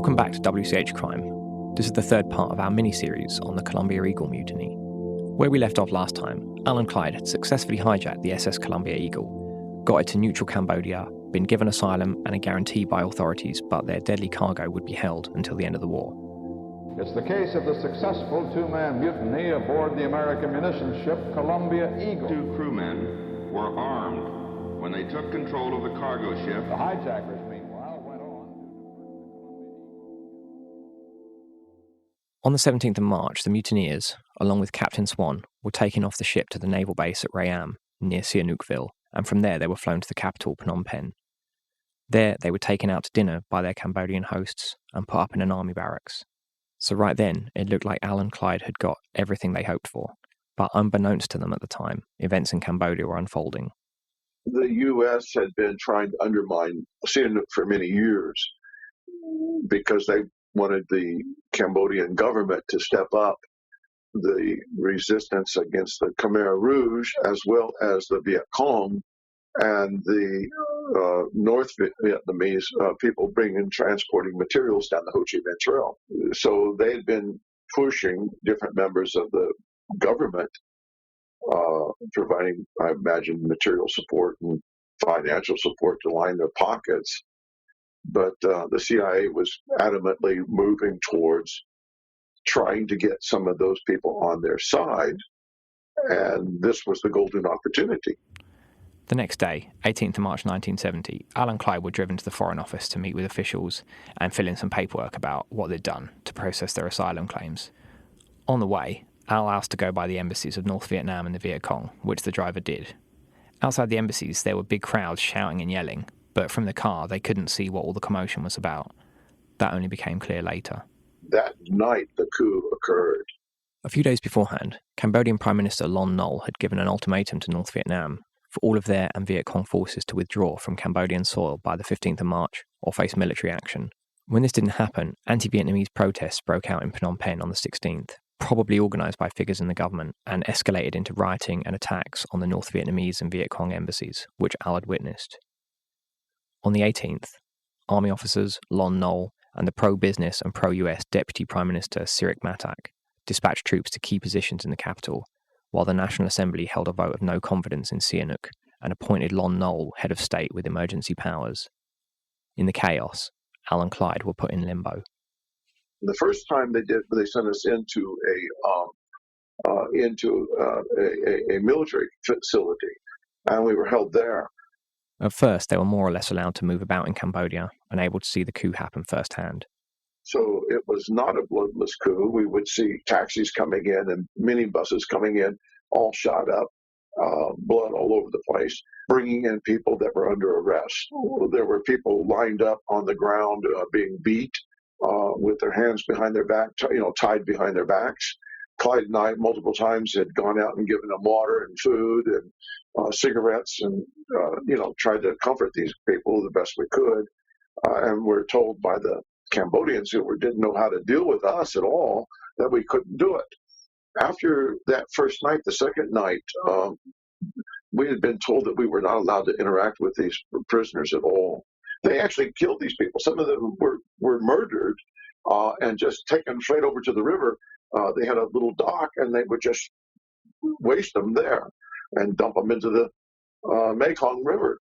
Welcome back to WCH Crime. This is the third part of our miniseries on the Columbia Eagle Mutiny. Where we left off last time, Alan Clyde had successfully hijacked the SS Columbia Eagle, got it to neutral Cambodia, been given asylum and a guarantee by authorities, but their deadly cargo would be held until the end of the war. It's the case of the successful two-man mutiny aboard the American munitions ship Columbia Eagle. 2 crewmen were armed when they took control of the cargo ship. The hijackers, meanwhile, went on. On the 17th of March, the mutineers, along with Captain Swan, were taken off the ship to the naval base at Rayam, near Sihanoukville, and from there they were flown to the capital, Phnom Penh. There, they were taken out to dinner by their Cambodian hosts and put up in an army barracks. So right then, it looked like Alan Clyde had got everything they hoped for. But unbeknownst to them at the time, events in Cambodia were unfolding. The U.S. had been trying to undermine Sihanouk for many years because they wanted the Cambodian government to step up the resistance against the Khmer Rouge as well as the Viet Cong and the North Vietnamese people transporting materials down the Ho Chi Minh Trail. So they had been pushing different members of the government, providing, I imagine, material support and financial support to line their pockets. But the CIA was adamantly moving towards trying to get some of those people on their side, and this was the golden opportunity. The next day, 18th of March 1970, Alan Clyde were driven to the Foreign Office to meet with officials and fill in some paperwork about what they'd done to process their asylum claims. On the way, Al asked to go by the embassies of North Vietnam and the Viet Cong, which the driver did. Outside the embassies, there were big crowds shouting and yelling, but from the car, they couldn't see what all the commotion was about. That only became clear later. That night, the coup occurred. A few days beforehand, Cambodian Prime Minister Lon Nol had given an ultimatum to North Vietnam for all of their and Viet Cong forces to withdraw from Cambodian soil by the 15th of March or face military action. When this didn't happen, anti-Vietnamese protests broke out in Phnom Penh on the 16th, probably organised by figures in the government, and escalated into rioting and attacks on the North Vietnamese and Viet Cong embassies, which Al had witnessed. On the 18th, army officers, Lon Nol, and the pro-business and pro-US Deputy Prime Minister Sirik Matak dispatched troops to key positions in the capital, while the National Assembly held a vote of no confidence in Sihanouk and appointed Lon Nol head of state with emergency powers. In the chaos, Alan Clyde were put in limbo. The first time they sent us into a military facility, and we were held there. At first, they were more or less allowed to move about in Cambodia and able to see the coup happen firsthand. So it was not a bloodless coup. We would see taxis coming in and minibuses coming in, all shot up, blood all over the place, bringing in people that were under arrest. There were people lined up on the ground being beat with their hands behind their back, tied behind their backs. Clyde and I multiple times had gone out and given them water and food and cigarettes and, tried to comfort these people the best we could. And we're told by the Cambodians who didn't know how to deal with us at all that we couldn't do it. After that first night, the second night, we had been told that we were not allowed to interact with these prisoners at all. They actually killed these people. Some of them were murdered and just taken straight over to the river. They had a little dock, and they would just waste them there and dump them into the Mekong River.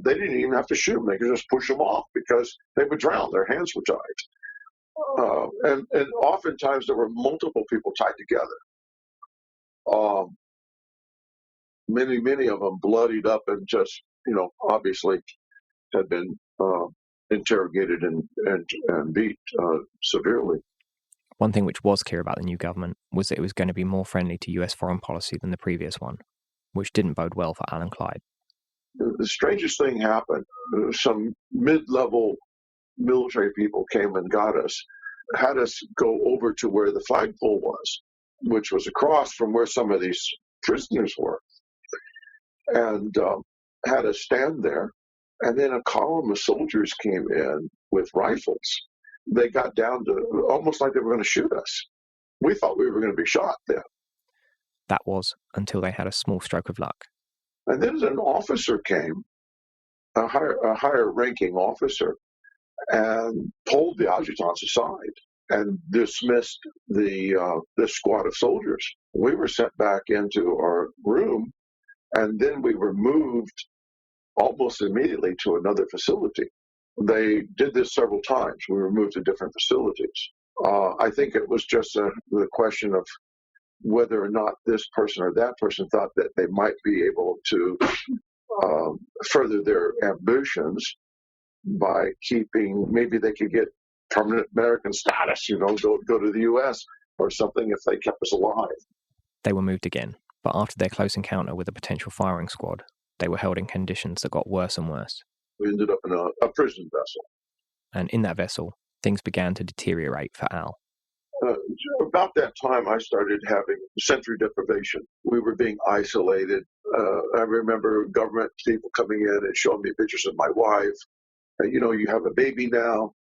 They didn't even have to shoot them. They could just push them off because they would drown. Their hands were tied. And oftentimes there were multiple people tied together. Many of them bloodied up and just, obviously had been interrogated and beat severely. One thing which was clear about the new government was that it was going to be more friendly to US foreign policy than the previous one, which didn't bode well for Alan Clyde. The strangest thing happened. Some mid-level military people came and got us, had us go over to where the flagpole was, which was across from where some of these prisoners were, and had us stand there. And then a column of soldiers came in with rifles. They got down to almost like they were going to shoot us. We thought we were going to be shot then. That was until they had a small stroke of luck. And then an officer came, a higher ranking officer, and pulled the adjutants aside and dismissed this squad of soldiers. We were sent back into our room, and then we were moved almost immediately to another facility. They did this several times. We were moved to different facilities. I think it was just the question of whether or not this person or that person thought that they might be able to further their ambitions by keeping, maybe they could get permanent American status, go to the U.S. or something if they kept us alive. They were moved again, but after their close encounter with a potential firing squad, they were held in conditions that got worse and worse. We ended up in a prison vessel. And in that vessel, things began to deteriorate for Al. About that time, I started having sensory deprivation. We were being isolated. I remember government people coming in and showing me pictures of my wife. You have a baby now.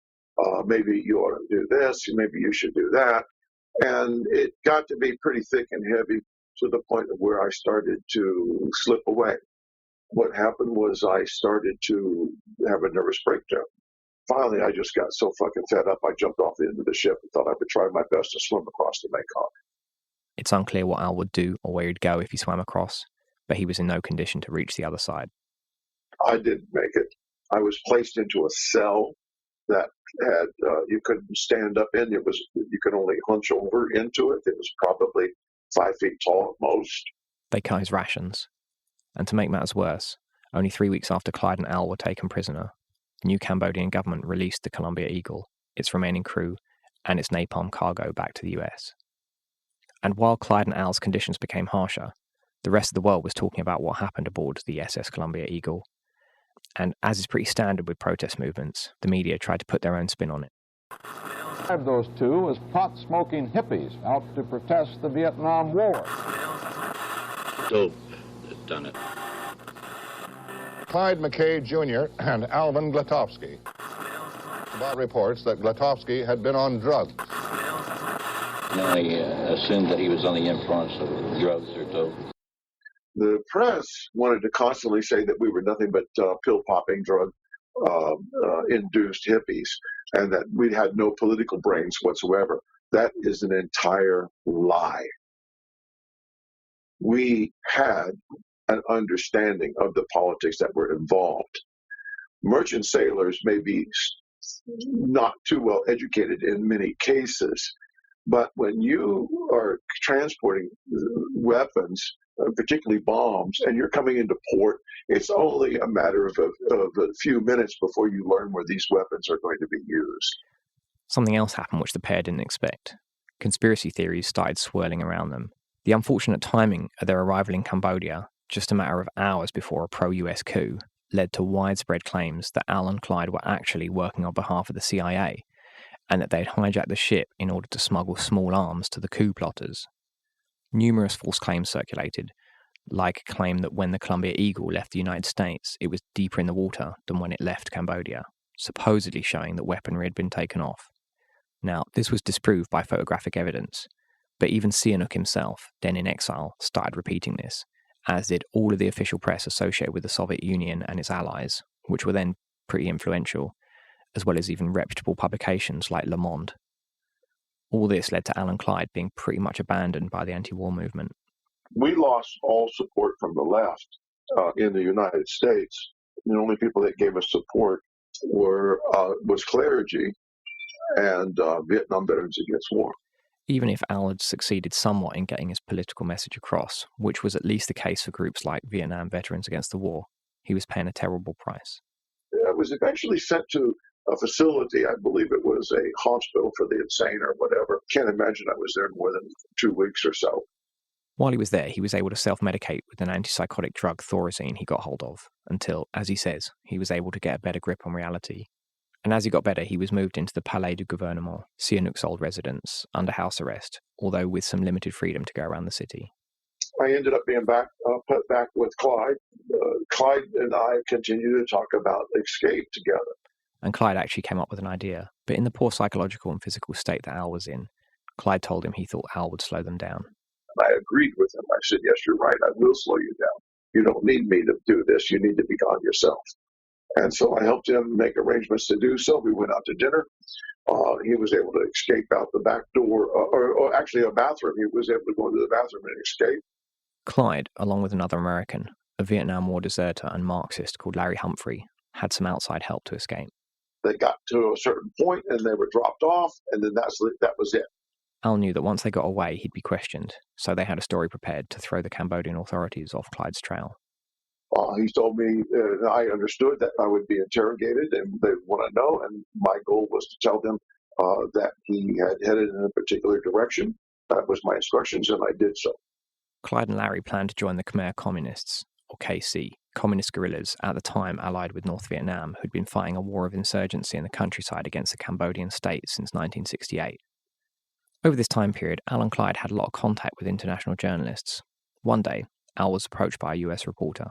Maybe you ought to do this. Maybe you should do that. And it got to be pretty thick and heavy to the point of where I started to slip away. What happened was I started to have a nervous breakdown. Finally, I just got so fucking fed up, I jumped off the end of the ship and thought I would try my best to swim across the Mekong. It's unclear what Al would do or where he'd go if he swam across, but he was in no condition to reach the other side. I didn't make it. I was placed into a cell that had you couldn't stand up in. You could only hunch over into it. It was probably 5 feet tall at most. They cut his rations. And to make matters worse, only 3 weeks after Clyde and Al were taken prisoner, the new Cambodian government released the Columbia Eagle, its remaining crew, and its napalm cargo back to the US. And while Clyde and Al's conditions became harsher, the rest of the world was talking about what happened aboard the SS Columbia Eagle. And as is pretty standard with protest movements, the media tried to put their own spin on it. Those two as pot-smoking hippies out to protest the Vietnam War. Dope that done it. Clyde McKay Jr. and Alvin Glatowski. About reports that Glatowski had been on drugs. They assumed that he was on the influence of drugs or dope. The press wanted to constantly say that we were nothing but pill-popping, drug-induced hippies, and that we had no political brains whatsoever. That is an entire lie. We had an understanding of the politics that were involved. Merchant sailors may be not too well educated in many cases, but when you are transporting weapons, particularly bombs, and you're coming into port, it's only a matter of a few minutes before you learn where these weapons are going to be used. Something else happened which the pair didn't expect. Conspiracy theories started swirling around them. The unfortunate timing of their arrival in Cambodia, just a matter of hours before a pro-US coup, led to widespread claims that Al and Clyde were actually working on behalf of the CIA, and that they'd hijacked the ship in order to smuggle small arms to the coup plotters. Numerous false claims circulated, like a claim that when the Columbia Eagle left the United States, it was deeper in the water than when it left Cambodia, supposedly showing that weaponry had been taken off. Now, this was disproved by photographic evidence, but even Sihanouk himself, then in exile, started repeating this, as did all of the official press associated with the Soviet Union and its allies, which were then pretty influential, as well as even reputable publications like Le Monde. All this led to Al and Clyde being pretty much abandoned by the anti-war movement. We lost all support from the left in the United States. The only people that gave us support was clergy and Vietnam Veterans Against War. Even if Al had succeeded somewhat in getting his political message across, which was at least the case for groups like Vietnam Veterans Against the War, he was paying a terrible price. I was eventually sent to a facility. I believe it was a hospital for the insane or whatever. Can't imagine I was there more than 2 weeks or so. While he was there, he was able to self-medicate with an antipsychotic drug, Thorazine, he got hold of, until, as he says, he was able to get a better grip on reality. And as he got better, he was moved into the Palais du Gouvernement, Sihanouk's old residence, under house arrest, although with some limited freedom to go around the city. I ended up being put back with Clyde. Clyde and I continued to talk about escape together. And Clyde actually came up with an idea, but in the poor psychological and physical state that Al was in, Clyde told him he thought Al would slow them down. I agreed with him. I said, yes, you're right. I will slow you down. You don't need me to do this. You need to be gone yourself. And so I helped him make arrangements to do so. We went out to dinner. He was able to escape out the back door, or actually a bathroom. He was able to go into the bathroom and escape. Clyde, along with another American, a Vietnam War deserter and Marxist called Larry Humphrey, had some outside help to escape. They got to a certain point and they were dropped off, and then that was it. Al knew that once they got away, he'd be questioned, so they had a story prepared to throw the Cambodian authorities off Clyde's trail. He told me I understood that I would be interrogated and they would want to know, and my goal was to tell them that he had headed in a particular direction. That was my instructions, and I did so. Clyde and Larry planned to join the Khmer Communists, or KC, communist guerrillas at the time allied with North Vietnam, who'd been fighting a war of insurgency in the countryside against the Cambodian state since 1968. Over this time period, Al and Clyde had a lot of contact with international journalists. One day, Al was approached by a US reporter.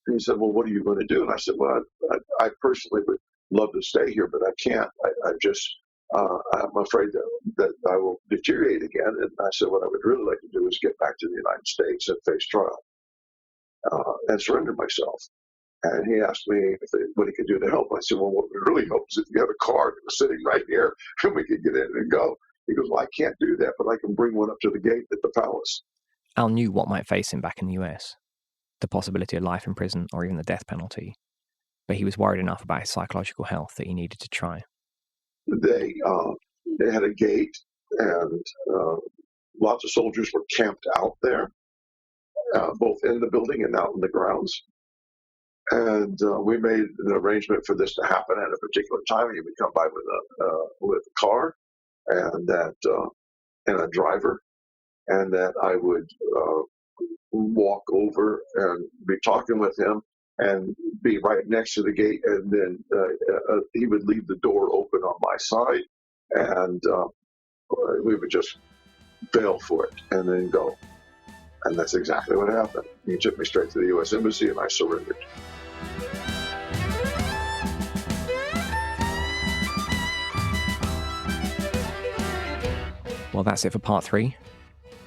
And he said, well, what are you going to do? And I said, well, I personally would love to stay here, but I can't. I'm afraid that I will deteriorate again. And I said, what I would really like to do is get back to the United States and face trial and surrender myself. And he asked me what he could do to help. I said, well, what would really help is if you have a car that was sitting right here and we could get in and go. He goes, well, I can't do that, but I can bring one up to the gate at the palace. Al knew what might face him back in the US. The possibility of life in prison or even the death penalty. But he was worried enough about his psychological health that he needed to try. They had a gate, and lots of soldiers were camped out there, both in the building and out in the grounds. And we made an arrangement for this to happen at a particular time. He would come by with a car and a driver, and that I would walk over and be talking with him and be right next to the gate, and then he would leave the door open on my side, and we would just bail for it and then go. And that's exactly what happened. He took me straight to the U.S. Embassy, and I surrendered. Well, that's it for part 3.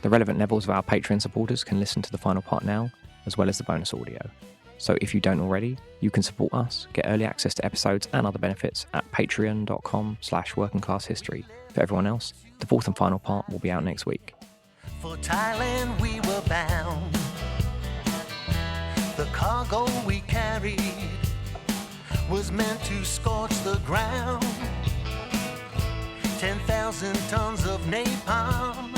The relevant levels of our Patreon supporters can listen to the final part now, as well as the bonus audio. So if you don't already, you can support us, get early access to episodes and other benefits at patreon.com/workingclasshistory. For everyone else, the 4th and final part will be out next week. For Thailand we were bound. The cargo we carried was meant to scorch the ground. 10,000 tons of napalm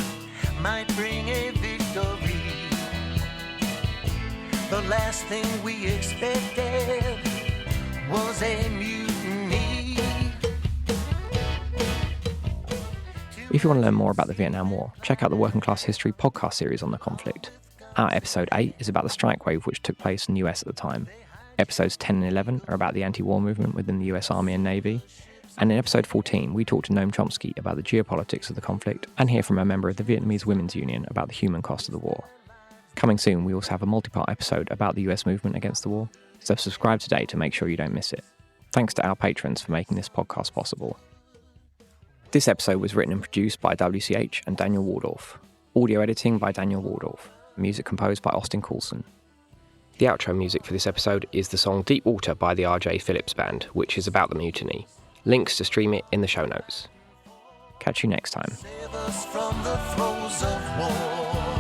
might bring a victory. The last thing we expected was a mutiny. If you want to learn more about the Vietnam War, check out the Working Class History podcast series on the conflict. Our episode 8 is about the strike wave which took place in the US at the time. Episodes 10 and 11 are about the anti-war movement within the US Army and Navy. And in episode 14, we talk to Noam Chomsky about the geopolitics of the conflict and hear from a member of the Vietnamese Women's Union about the human cost of the war. Coming soon, we also have a multi-part episode about the US movement against the war, so subscribe today to make sure you don't miss it. Thanks to our patrons for making this podcast possible. This episode was written and produced by WCH and Daniel Woldorff. Audio editing by Daniel Woldorff. Music composed by Austin Coulson. The outro music for this episode is the song Deep Water by the R.J. Phillips Band, which is about the mutiny. Links to stream it in the show notes. Catch you next time. Save us from the throes of war.